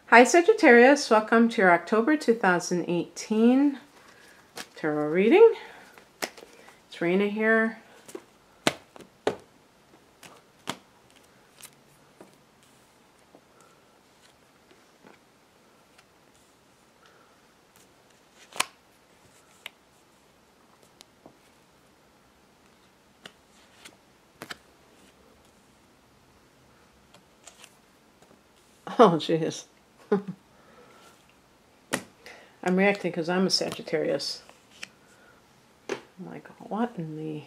Hi Sagittarius, welcome to your October 2018 tarot reading. It's Rena here. Oh, jeez. I'm reacting because I'm a Sagittarius. I'm like, what in the...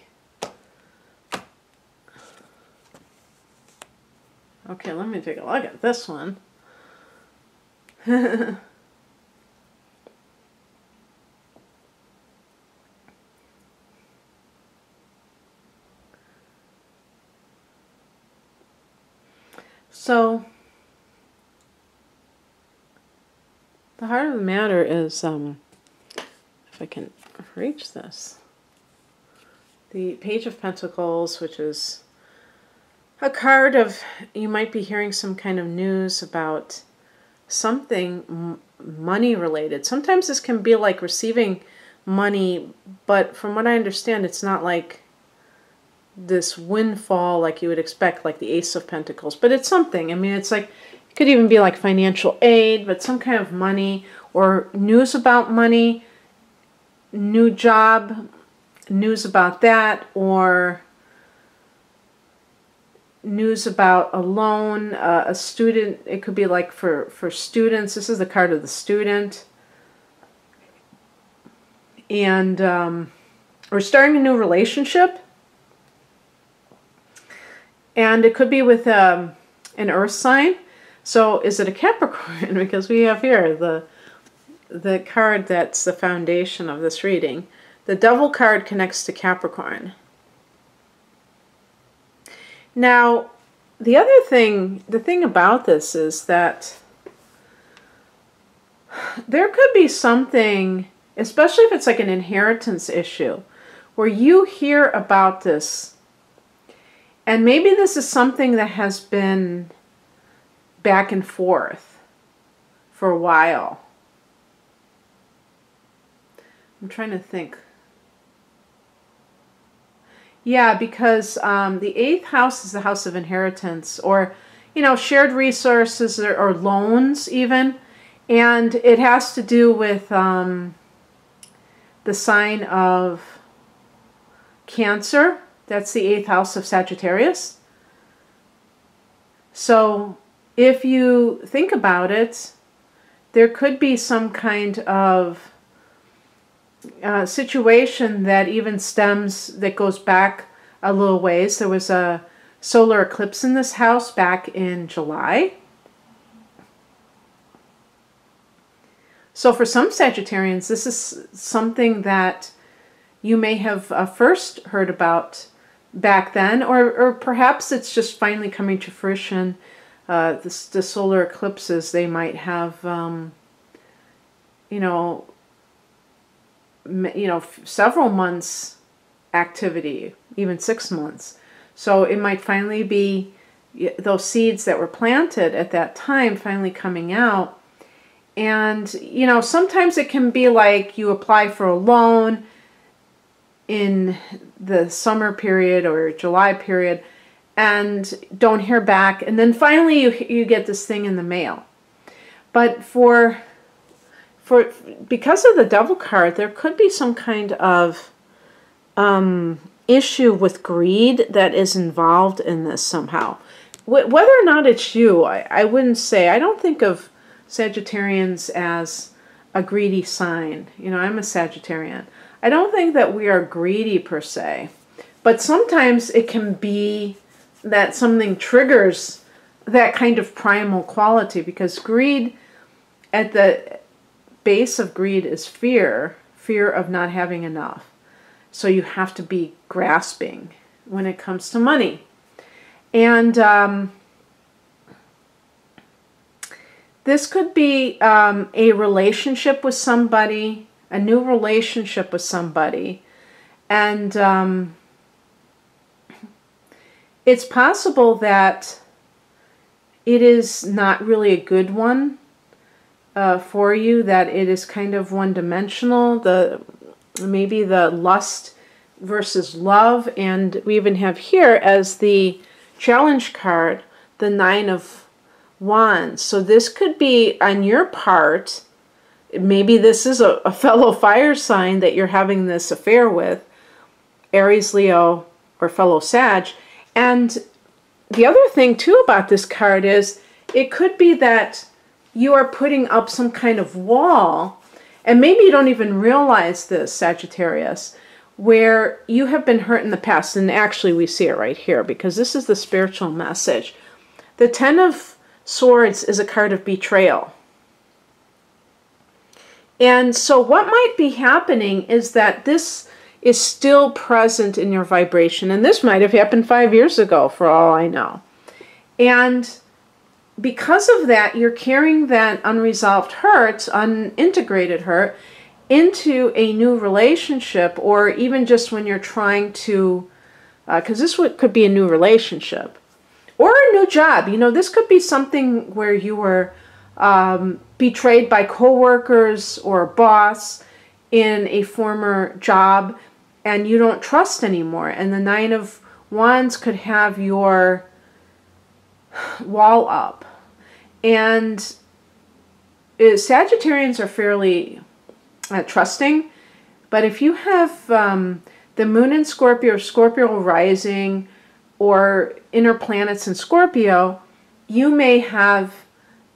Okay, let me take a look at this one. So, the heart of the matter is, if I can reach this, the Page of Pentacles, which is a card of, you might be hearing some kind of news about something money related. Sometimes this can be like receiving money, but from what I understand, it's not like this windfall like you would expect, like the Ace of Pentacles, but it's something. I mean, it's like, it could even be like financial aid, but some kind of money or news about money, new job, news about that, or news about a loan, a student. It could be like for students. This is the card of the student. And or starting a new relationship. And it could be with an earth sign. So is it a Capricorn? Because we have here the card that's the foundation of this reading. The Devil card connects to Capricorn. Now, the thing about this is that there could be something, especially if it's like an inheritance issue, where you hear about this, and maybe this is something that has been back and forth for a while. I'm trying to think. Yeah, because the 8th house is the house of inheritance, or, you know, shared resources, or loans even. And it has to do with the sign of Cancer. That's the 8th house of Sagittarius. So if you think about it, there could be some kind of situation that even that goes back a little ways. There was a solar eclipse in this house back in July. So for some Sagittarians, this is something that you may have first heard about back then, or perhaps it's just finally coming to fruition. The solar eclipses, they might have, several months activity, even 6 months. So it might finally be those seeds that were planted at that time finally coming out. And, you know, sometimes it can be like you apply for a loan in the summer period or July period and don't hear back. And then finally you get this thing in the mail. But because of the Devil card, there could be some kind of issue with greed that is involved in this somehow. Whether or not it's you, I wouldn't say. I don't think of Sagittarians as a greedy sign. You know, I'm a Sagittarian. I don't think that we are greedy per se. But sometimes it can be that something triggers that kind of primal quality, because greed, at the base of greed is fear of not having enough. So you have to be grasping when it comes to money. And this could be a relationship with somebody, a new relationship with somebody. And it's possible that it is not really a good one, for you, that it is kind of one-dimensional, maybe the lust versus love. And we even have here as the challenge card, the Nine of Wands. So this could be on your part. Maybe this is a fellow fire sign that you're having this affair with, Aries, Leo, or fellow Sag. And the other thing too about this card is it could be that you are putting up some kind of wall, and maybe you don't even realize this, Sagittarius, where you have been hurt in the past. And actually we see it right here, because this is the spiritual message. The Ten of Swords is a card of betrayal. And so what might be happening is that this is still present in your vibration. And this might have happened 5 years ago, for all I know. And because of that, you're carrying that unresolved hurt, unintegrated hurt, into a new relationship, or even just when you're trying to, because this could be a new relationship, or a new job. You know, this could be something where you were betrayed by coworkers or a boss in a former job, and you don't trust anymore. And the Nine of Wands could have your wall up. And Sagittarians are fairly trusting, but if you have the Moon in Scorpio, or Scorpio rising, or inner planets in Scorpio, you may have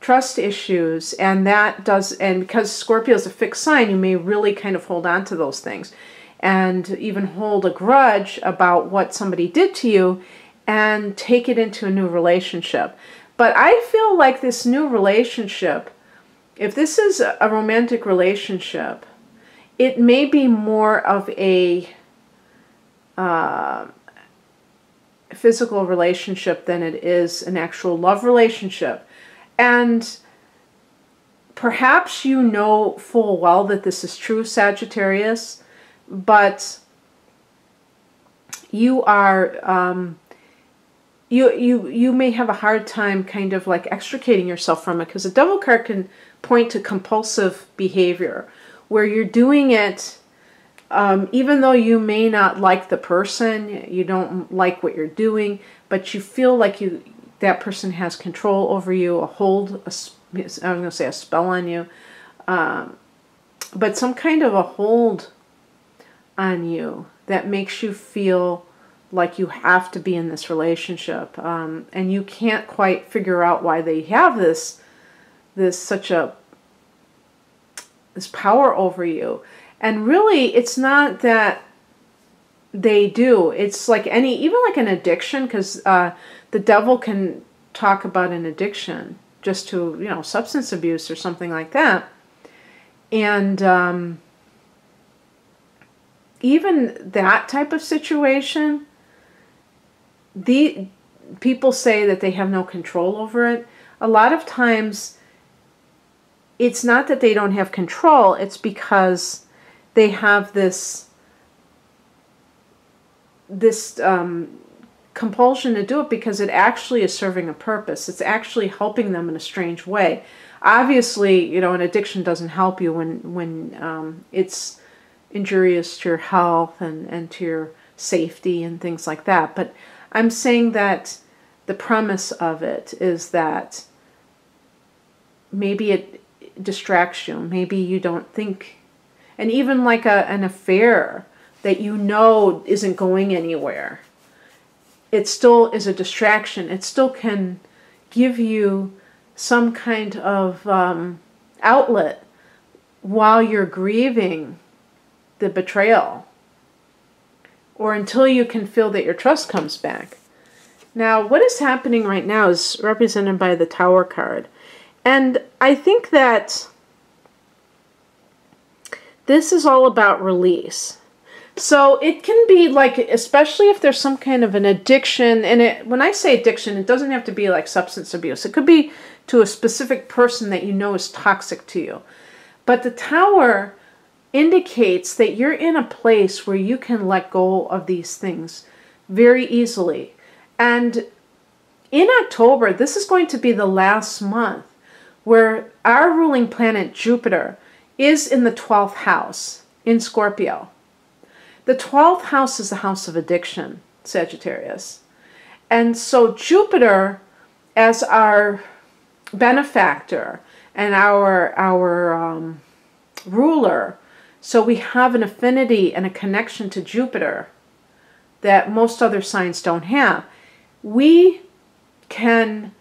trust issues, and because Scorpio is a fixed sign, you may really kind of hold on to those things and even hold a grudge about what somebody did to you and take it into a new relationship. But I feel like this new relationship, if this is a romantic relationship, it may be more of a physical relationship than it is an actual love relationship. And perhaps you know full well that this is true, Sagittarius, but you are you may have a hard time kind of like extricating yourself from it, because the Devil card can point to compulsive behavior where you're doing it even though you may not like the person, you don't like what you're doing, but you feel like that person has control over you, I was going to say a spell on you, but some kind of a hold on you that makes you feel like you have to be in this relationship, and you can't quite figure out why they have this power over you. And really, it's not that they do. It's like even like an addiction, because the Devil can talk about an addiction just to, you know, substance abuse or something like that. And even that type of situation, the people say that they have no control over it. A lot of times, it's not that they don't have control, it's because they have this compulsion to do it, because it actually is serving a purpose. It's actually helping them in a strange way. Obviously, you know, an addiction doesn't help you when it's injurious to your health and to your safety and things like that. But I'm saying that the premise of it is that maybe it distracts you. Maybe you don't think, and even like an affair that you know isn't going anywhere, it still is a distraction. It still can give you some kind of outlet while you're grieving the betrayal, or until you can feel that your trust comes back. Now, what is happening right now is represented by the Tower card. And I think that this is all about release. So it can be like, especially if there's some kind of an addiction, and when I say addiction, it doesn't have to be like substance abuse. It could be to a specific person that you know is toxic to you. But the Tower indicates that you're in a place where you can let go of these things very easily. And in October, this is going to be the last month where our ruling planet, Jupiter, is in the 12th house in Scorpio. The 12th house is the house of addiction, Sagittarius. And so Jupiter, as our benefactor and our ruler, so we have an affinity and a connection to Jupiter that most other signs don't have. We can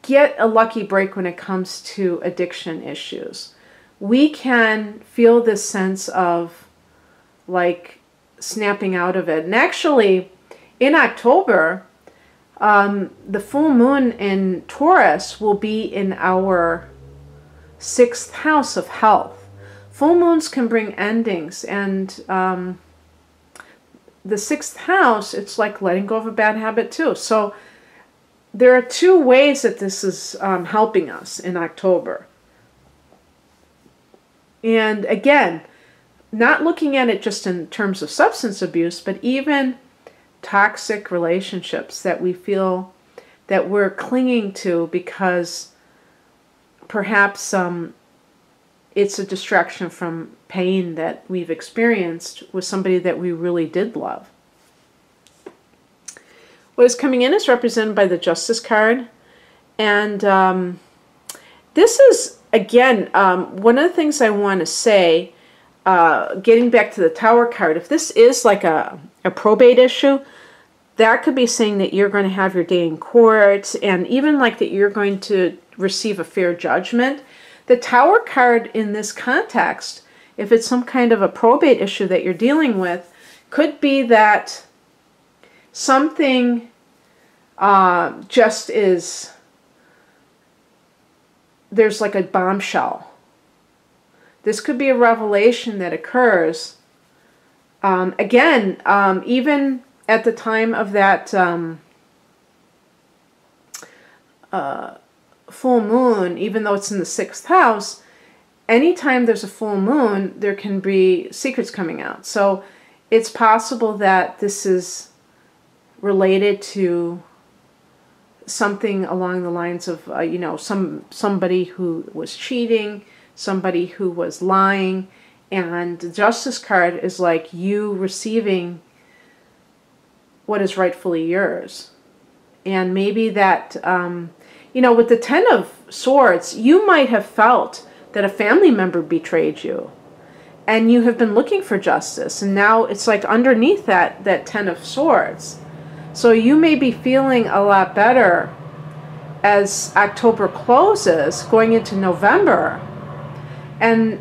get a lucky break when it comes to addiction issues. We can feel this sense of like snapping out of it. And actually, in October, the full moon in Taurus will be in our 6th house of health. Full moons can bring endings, and the 6th house, it's like letting go of a bad habit too. So there are 2 ways that this is helping us in October. And again, not looking at it just in terms of substance abuse, but even toxic relationships that we feel that we're clinging to because perhaps it's a distraction from pain that we've experienced with somebody that we really did love. What is coming in is represented by the Justice card. And this is, again, one of the things I want to say, getting back to the Tower card, if this is like a probate issue, that could be saying that you're going to have your day in court, and even like that you're going to receive a fair judgment. The Tower card in this context, if it's some kind of a probate issue that you're dealing with, could be that something just is, there's like a bombshell. This could be a revelation that occurs. Again, even at the time of that full moon, even though it's in the 6th house, anytime there's a full moon, there can be secrets coming out. So it's possible that this is related to something along the lines of, you know, somebody who was cheating, somebody who was lying, and the Justice card is like you receiving what is rightfully yours. And maybe that, you know, with the 10 of Swords, you might have felt that a family member betrayed you, and you have been looking for justice, and now it's like underneath that 10 of Swords. So you may be feeling a lot better as October closes, going into November. And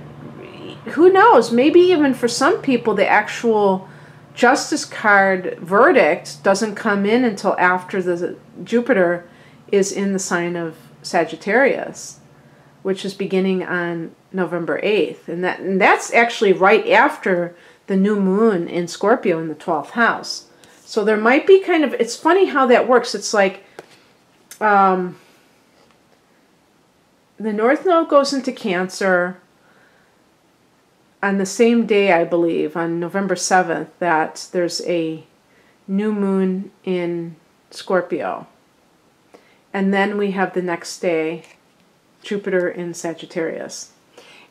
who knows, maybe even for some people, the actual Justice card verdict doesn't come in until after the Jupiter is in the sign of Sagittarius, which is beginning on November 8th. And that's actually right after the new moon in Scorpio in the 12th house. So there might be kind of, it's funny how that works. It's like the North Node goes into Cancer on the same day, I believe, on November 7th, that there's a new moon in Scorpio. And then we have the next day, Jupiter in Sagittarius.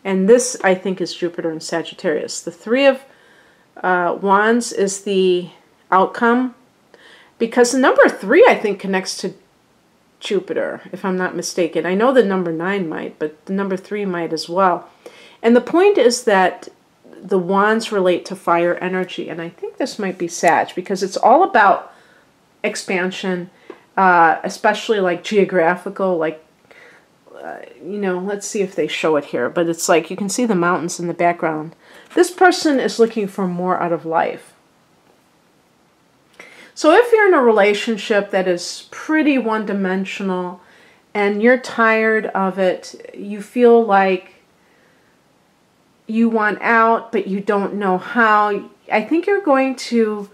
And this, I think, is Jupiter in Sagittarius. The 3 of Wands is the outcome, because the number 3, I think, connects to Jupiter, if I'm not mistaken. I know the number 9 might, but the number 3 might as well. And the point is that the wands relate to fire energy, and I think this might be Sag, because it's all about expansion, especially like geographical, like, you know, let's see if they show it here, but it's like you can see the mountains in the background. This person is looking for more out of life. So if you're in a relationship that is pretty one-dimensional and you're tired of it, you feel like you want out, but you don't know how, I think you're going to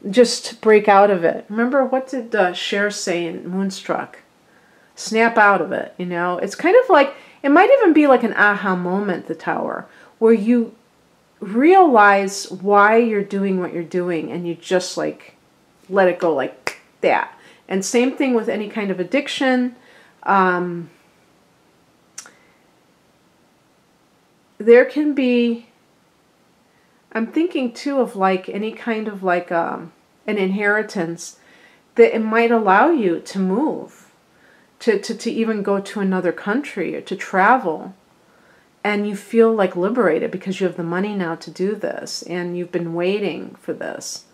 just break out of it. Remember, what did Cher say in Moonstruck? Snap out of it, you know? It's kind of like, it might even be like an aha moment, the Tower, where you realize why you're doing what you're doing, and you just like let it go like that. And same thing with any kind of addiction. there can be, I'm thinking too of like any kind of like an inheritance that it might allow you to move, to even go to another country or to travel. And you feel like liberated because you have the money now to do this, and you've been waiting for this.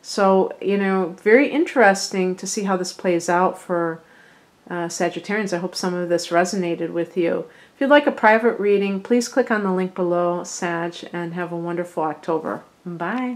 So, you know, very interesting to see how this plays out for Sagittarians. I hope some of this resonated with you. If you'd like a private reading, please click on the link below, Sag, and have a wonderful October. Bye.